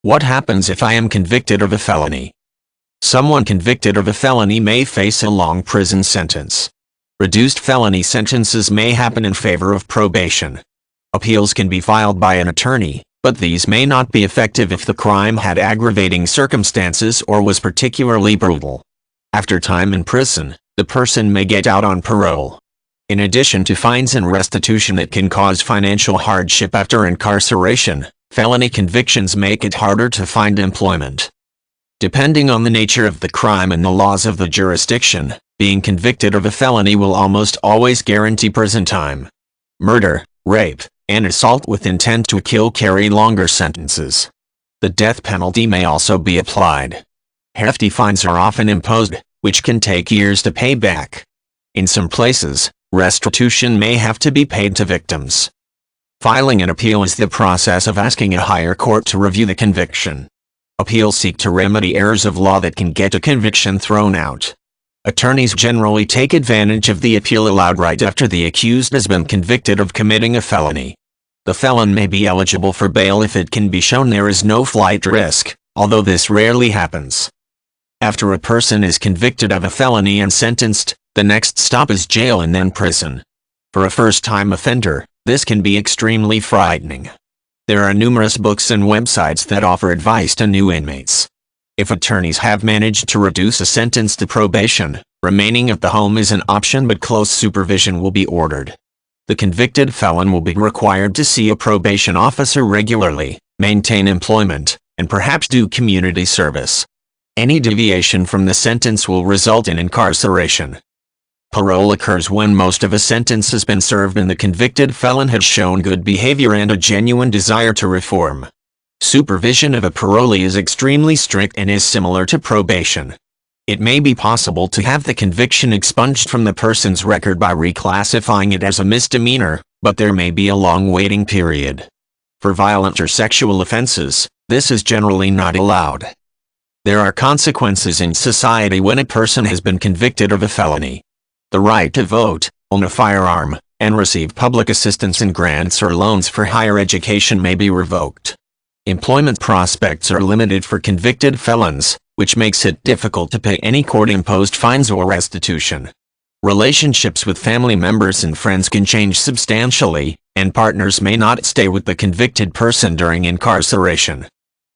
What happens if I am convicted of a felony? Someone convicted of a felony may face a long prison sentence. Reduced felony sentences may happen in favor of probation. Appeals can be filed by an attorney, but these may not be effective if the crime had aggravating circumstances or was particularly brutal. After time in prison, the person may get out on parole. In addition to fines and restitution that can cause financial hardship after incarceration, felony convictions make it harder to find employment. Depending on the nature of the crime and the laws of the jurisdiction, being convicted of a felony will almost always guarantee prison time. Murder, rape, and assault with intent to kill carry longer sentences. The death penalty may also be applied. Hefty fines are often imposed, which can take years to pay back. In some places, restitution may have to be paid to victims. Filing an appeal is the process of asking a higher court to review the conviction. Appeals seek to remedy errors of law that can get a conviction thrown out. Attorneys generally take advantage of the appeal allowed right after the accused has been convicted of committing a felony. The felon may be eligible for bail if it can be shown there is no flight risk, although this rarely happens. After a person is convicted of a felony and sentenced, the next stop is jail and then prison. For a first-time offender, this can be extremely frightening. There are numerous books and websites that offer advice to new inmates. If attorneys have managed to reduce a sentence to probation, remaining at the home is an option, but close supervision will be ordered. The convicted felon will be required to see a probation officer regularly, maintain employment, and perhaps do community service. Any deviation from the sentence will result in incarceration. Parole occurs when most of a sentence has been served and the convicted felon has shown good behavior and a genuine desire to reform. Supervision of a parolee is extremely strict and is similar to probation. It may be possible to have the conviction expunged from the person's record by reclassifying it as a misdemeanor, but there may be a long waiting period. For violent or sexual offenses, this is generally not allowed. There are consequences in society when a person has been convicted of a felony. The right to vote, own a firearm, and receive public assistance and grants or loans for higher education may be revoked. Employment prospects are limited for convicted felons, which makes it difficult to pay any court-imposed fines or restitution. Relationships with family members and friends can change substantially, and partners may not stay with the convicted person during incarceration.